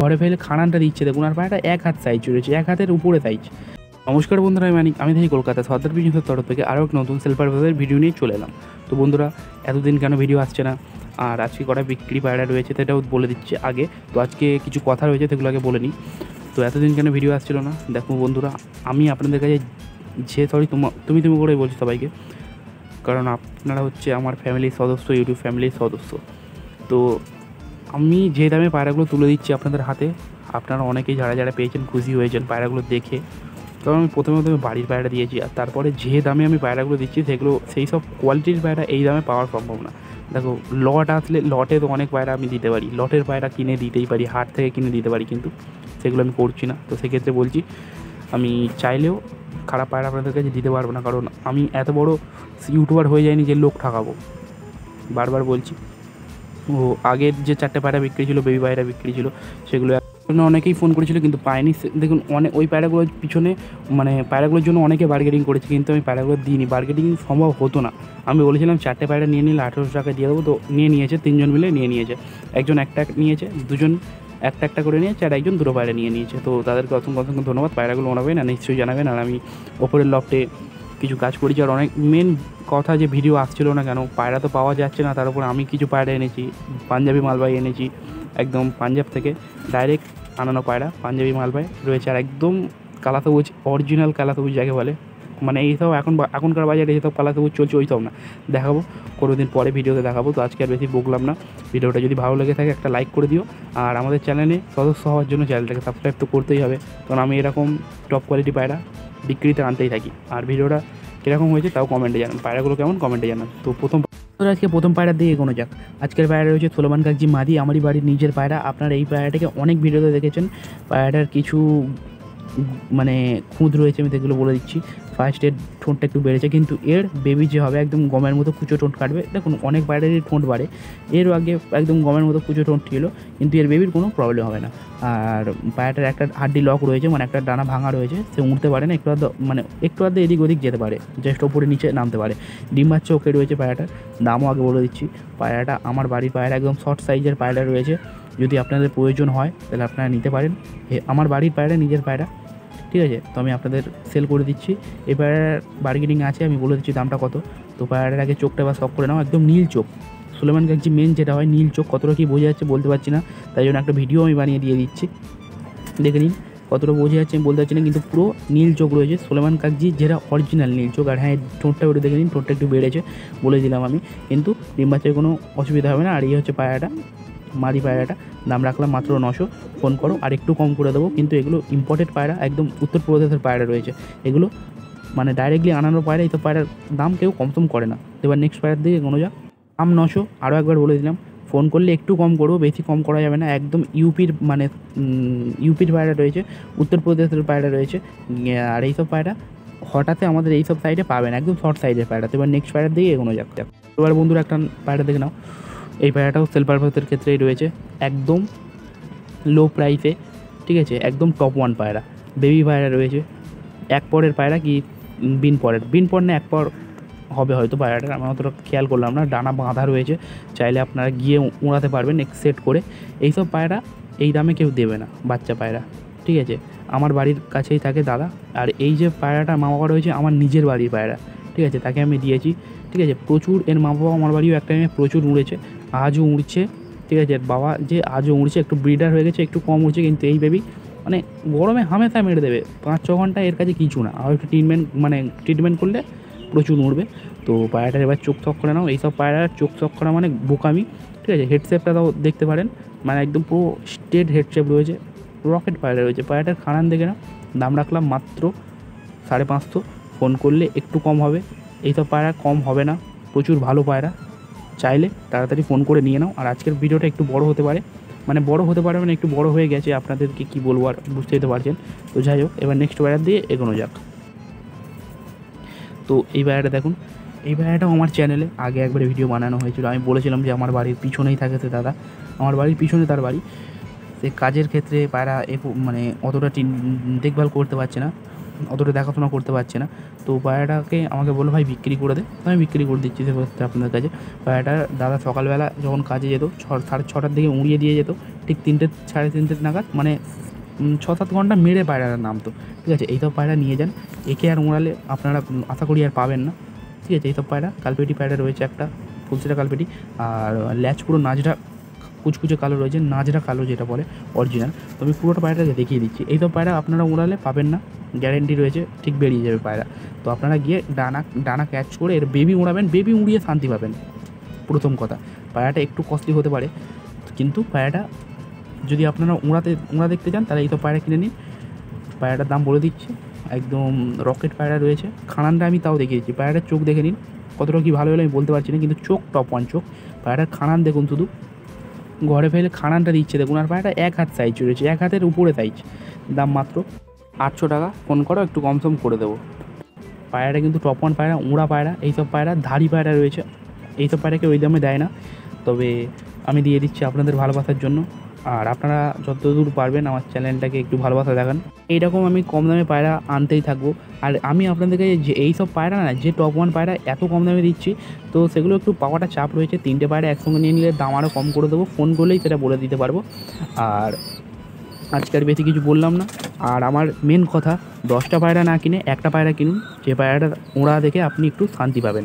ঘরে ফেলে খানানটা দিচ্ছে দেখুন, আর পায়রাটা 1 হাত সাইজ রয়েছে, 1 হাতের উপরে সাইজ। নমস্কার বন্ধুরা, আমি মানিক, আমি থাকি কলকাতা। সর্দার বিজনেসের তরফ থেকে আরও এক নতুন সেল পারপাসের ভিডিও নিয়ে চলে এলাম। তো বন্ধুরা, এতদিন কেন ভিডিও আসছে না, আর আজকে কটা বিক্রি পায়রা রয়েছে সেটাও বলে দিচ্ছি আগে। তো আজকে কিছু কথা রয়েছে, সেগুলো আগে বলে নিই। তো এতদিন কেন ভিডিও আসছিল না, দেখো বন্ধুরা, আমি আপনাদের কাছে তুমি করে বলছি সবাইকে, কারণ আপনারা হচ্ছে আমার ফ্যামিলির সদস্য, ইউটিউব ফ্যামিলির সদস্য। তো আমি যে দামে পায়রাগুলো তুলে দিচ্ছি আপনাদের হাতে, আপনারা অনেকেই যারা পেয়েছেন খুশি হয়েছেন পায়রাগুলো দেখে। কারণ আমি প্রথমে বাড়ির পায়রা দিয়েছি, আর তারপরে যে দামে আমি পায়রাগুলো দিচ্ছি সেগুলো সেই সব কোয়ালিটির পায়রা এই দামে পাওয়া সম্ভব না। দেখো, লট আসলে লটে তো অনেক পায়রা আমি দিতে পারি, লটের পায়রা কিনে দিতেই পারি, হাট থেকে কিনে দিতে পারি, কিন্তু সেগুলো আমি করছি না। তো সেক্ষেত্রে বলছি, আমি চাইলেও খারাপ পায়রা আপনাদের কাছে দিতে পারবো না, কারণ আমি এত বড় ইউটিউবার হয়ে যায়নি যে লোক ঠকাবো। বারবার বলছি, ও আগের যে 4টে পায়রা বিক্রি ছিল, বেবি পায়রা বিক্রি ছিল, সেগুলো অনেকেই ফোন করেছিল কিন্তু পায়নি। দেখুন, ওই পায়রাগুলোর পিছনে মানে পায়রাগুলোর জন্য অনেকে বার্গেনিং করেছে, কিন্তু আমি পায়রাগুলো দিইনি, বার্গেনিং সম্ভব হতো না। আমি বলেছিলাম 4টে পায়রা নিয়ে নিলে 1800 টাকা দিয়ে দেবো, তো নিয়েছে 3জন মিলে নিয়েছে। একজন একটা নিয়েছে, দুজন একটা করে নিয়েছে, আর একজন দুটো পায়রা নিয়েছে। তো তাদেরকে অসংখ্য ধন্যবাদ। পায়রাগুলো ওনাবেন আর নিশ্চয়ই জানাবেন। আর আমি ওপরের লফটে কিছু কাজ করেছি, আর অনেক মেন কথা যে ভিডিও আসছিল না কেন, পায়রা তো পাওয়া যাচ্ছে না, তার উপর আমি কিছু পায়রা এনেছি, পাঞ্জাবি মালবাই এনেছি, একদম পাঞ্জাব থেকে ডাইরেক্ট আনানো পায়রা, পাঞ্জাবি মালবাই রয়েছে, আর একদম কালা সবুজ, অরিজিনাল কালা সবুজ যাকে বলে, মানে এইসব এখনকার বাজারে এইসব কালা সবুজ চলছে, ওই সব না, দেখাবো কোনো দিন পরে ভিডিওতে দেখাবো। তো আজকে আর বেশি বকলাম না। ভিডিওটা যদি ভালো লেগে থাকে একটা লাইক করে দিও, আর আমাদের চ্যানেলে সদস্য হওয়ার জন্য চ্যানেলটাকে সাবস্ক্রাইব তো করতেই হবে, কারণ আমি এরকম টপ কোয়ালিটি পায়রা বিক্রিতে আনতেই থাকি। আর ভিডিওটা কীরকম হয়েছে তাও কমেন্টে জানান, পায়রাগুলো কেমন কমেন্টে জানান। তো আজকে প্রথম পায়রার দিকে এগোনো যাক। আজকের পায়রা রয়েছে সোলোমান কাকজি মাদি, আমারই বাড়ির নিজের পায়রা। আপনারা এই পায়রাটাকে অনেক ভিডিওতে দেখেছেন। পায়রাটার কিছু মানে খুঁত রয়েছে, আমি সেগুলো বলে দিচ্ছি। ফার্স্টের ঠোঁটটা একটু বেড়েছে, কিন্তু এর বেবি যে হবে একদম গমের মতো কুচো ঠোঁট কাটবে। দেখুন, অনেক পায়রারই ঠোঁট বাড়ে, এরও আগে একদম গমের মতো কুচো ঠোঁট ছিল, কিন্তু এর বেবির কোনো প্রবলেম হবে না। আর পায়রাটার একটা হাড্ডি লক রয়েছে, মানে একটা ডানা ভাঙা রয়েছে, সে উঠতে পারে না, একটু আধ এদিক ওদিক যেতে পারে, জাস্ট ওপরে নিচে নামতে পারে। ডিম বাচ্চা ওকে রয়েছে পায়রাটার। দামও আগে বলে দিচ্ছি, পায়রাটা আমার বাড়ির পায়রা, একদম শর্ট সাইজের পায়রা রয়েছে। যদি আপনাদের প্রয়োজন হয় তাহলে আপনারা নিতে পারেন। আমার বাড়ির পায়রা, নিজের পায়রা, ঠিক আছে। তো আমি আপনাদের সেল করে দিচ্ছি। এই পায়রার বার্গেনিং আছে, আমি বলে দিচ্ছি দামটা কত। তো পায়রার আগে চোখটা বা শখ করে নাও, একদম নীল চোখ। সোলোমান কাকজি মেন যেটা হয় নীল চোখ, কতটা কি বোঝা যাচ্ছে বলতে পারছি না, তাই জন্য একটা ভিডিও আমি বানিয়ে দিয়ে দিচ্ছি, দেখে নিন কতটা বোঝা যাচ্ছে আমি বলতে পারছি না, কিন্তু পুরো নীল চোখ রয়েছে সোলোমান কাকজি, যেটা অরিজিনাল নীল চোখ। আর হ্যাঁ, ঠোঁটটা ওটা দেখে নিন, ঠোঁটটা একটু বেড়েছে বলে দিলাম আমি, কিন্তু ডিম বাচ্চার কোনো অসুবিধা হবে না। আর এই হচ্ছে পায়রাটা, মাদি পায়রাটা, দাম রাখলাম মাত্র 900। ফোন করো আর একটু কম করে দেবো, কিন্তু এগুলো ইম্পোর্টেড পায়রা, একদম উত্তরপ্রদেশের পায়রা রয়েছে এগুলো, মানে ডাইরেক্টলি আনানো পায়রা। এই তো পায়রার দাম কেউ কম করে না। এবার নেক্সট পায়রার দিকে কোনো যাক। দাম 900, আরও একবার বলে দিলাম, ফোন করলে একটু কম করবো, বেশি কম করা যাবে না। একদম ইউপির পায়রা রয়েছে, উত্তরপ্রদেশের পায়রা রয়েছে, আর এইসব পায়রা হঠাৎ আমাদের এইসব সাইডে পাবেন, একদম শর্ট সাইজের পায়রা। তো এবার নেক্সট পায়রার দিকে এগোনো যাক। এবার বন্ধুরা একটা পায়রা দেখে নাও, এই পায়রাটাও সেল পারপাসের ক্ষেত্রেই রয়েছে, একদম লো প্রাইসে, ঠিক আছে, একদম টপ 1 পায়রা। বেবি পায়রা রয়েছে, এক পরের পায়রা কি বিন পর না এক পর হবে হয়তো পায়রাটার, আমি অতটা খেয়াল করলাম না। ডানা বাঁধা রয়েছে, চাইলে আপনারা গিয়ে উড়াতে পারবেন সেট করে। এইসব পায়রা এই দামে কেউ দেবে না, বাচ্চা পায়রা, ঠিক আছে। আমার বাড়ির কাছেই থাকে দাদা, আর এই যে পায়রাটা মা বাবা রয়েছে আমার নিজের বাড়ির পায়রা, ঠিক আছে, তাকে আমি দিয়েছি, ঠিক আছে। প্রচুর এর মা বাবা আমার বাড়িও একটা টাইমে প্রচুর উড়েছে, আজও উড়ছে, ঠিক আছে। বাবা যে আজও উড়ছে, একটু ব্রিডার হয়ে গেছে, একটু কম উড়ছে, কিন্তু এই বেবি মানে গরমে হামেশা মেরে দেবে, 5-6 ঘন্টা এর কাছে কিছু না। আর একটু ট্রিটমেন্ট করলে প্রচুর উড়বে। তো পায়রাটার এবার চোখ চক করে নাও। এইসব পায়রার চোখ চক করা মানে বোকামি, ঠিক আছে। হেডশেপটা তাও দেখতে পারেন, মানে একদম পুরো স্ট্রেট হেডশেপ রয়েছে, রকেট পায়রা রয়েছে। পায়রাটার খানান দেখে নাও, দাম রাখলাম মাত্র 550। ফোন করলে একটু কম হবে, এইসব পায়রা কম হবে না, প্রচুর ভালো পায়রা, চাইলে তাড়াতাড়ি ফোন করে নিয়ে নাও। আর আজকের ভিডিওটা একটু বড় হতে পারে, মানে একটু বড় হয়ে গেছে, আপনাদেরকে কী বলবো আর বুঝতেই তো পারছেন। তো যাই হোক, এবার নেক্সট পায়রার দিয়ে এগোনো যাক। তো এই পায়রাটা দেখুন, এই পায়রাটাও আমার চ্যানেলে আগে একবারে ভিডিও বানানো হয়েছিল। আমি বলেছিলাম যে আমার বাড়ির পিছনেই থাকে সে দাদা, আমার বাড়ির পিছনে তার বাড়ি। সে কাজের ক্ষেত্রে পায়রা মানে অতটা দেখভাল করতে পারছে না, অতটা দেখাশোনা করতে পারছে না। তো পায়রাটাকে আমাকে বললো ভাই বিক্রি করে দে, তো আমি বিক্রি করে দিচ্ছি সেক্ষেত্রে আপনাদের কাছে। পায়রাটা দাদা সকালবেলা যখন কাজে যেত 6:30-6টার দিকে উড়িয়ে দিয়ে যেত, ঠিক 3টে 3:30 নাগাদ, মানে 6-7 ঘন্টা মেরে পায়রাটা নামতো। ঠিক আছে, এইসব পায়রা নিয়ে যান, একে আর উড়ালে আপনারা আশা করি আর পাবেন না। ঠিক আছে, এইসব পায়রা কালপেটি পায়রা রয়েছে একটা, ফুলসেটা কালপেটি, আর ল্যাচ পুরো নাজরা কুচকুচে কালো রয়েছে, নাজরা কালো যেটা বলে অরিজিনাল। তো আমি পুরোটা পায়রাটাকে দেখিয়ে দিচ্ছি। এইসব পায়রা আপনারা উড়ালে পাবেন না, গ্যারেন্টি রয়েছে, ঠিক বেরিয়ে যাবে পায়রা। তো আপনারা গিয়ে ডানা ক্যাচ করে এর বেবি উড়াবেন, বেবি উড়িয়ে শান্তি পাবেন। প্রথম কথা, পায়রাটা একটু কস্টলি হতে পারে, কিন্তু পায়রাটা যদি আপনারা উড়া দেখতে চান তাহলে এইসব পায়রা কিনে নিন। পায়রাটার দাম বলে দিচ্ছি, একদম রকেট পায়রা রয়েছে। খানানটা আমি তাও দেখিয়ে দিচ্ছি, পায়রাটার চোখ দেখে নিন, কতটা কী ভালো হলো আমি বলতে পারছি না, কিন্তু চোখ টপ 1 চোখ। পায়রাটার খানান দেখুন, শুধু ঘরে ফেলে খানানটা দিচ্ছে দেখুন। আর পায়রাটা 1 হাত সাইজ রয়েছে, 1 হাতের উপরে সাইজ। দাম মাত্র 800 টাকা, ফোন করো, একটু কম সম করে দেবো। পায়রাটা কিন্তু টপ 1 পায়রা, উড়া পায়রা। এইসব পায়রা ধাড়ি পায়রা রয়েছে, এইসব পায়রাকে ওই দামে দেয় না, তবে আমি দিয়ে দিচ্ছি আপনাদের ভালোবাসার জন্য। আর আপনারা যতদূর পারবেন আমার চ্যানেলটাকে একটু ভালোবাসা দেখান। এইরকম আমি কম দামে পায়রা আনতেই থাকবো। আর আমি আপনাদেরকে যে এইসব পায়রা না, যে টপ 1 পায়রা এত কম দামে দিচ্ছি, তো সেগুলো একটু পাওয়াটা চাপ রয়েছে। 3টে পায়রা একসঙ্গে নিয়ে নিলে দাম আরও কম করে দেবো, ফোন করলেই সেটা বলে দিতে পারবো। আর আজকে আর বেশি কিছু বললাম না। আর আমার মেন কথা, 10টা পায়রা না কিনে একটা পায়রা কিনুন, যে পায়রাটা ওড়া দেখে আপনি একটু শান্তি পাবেন।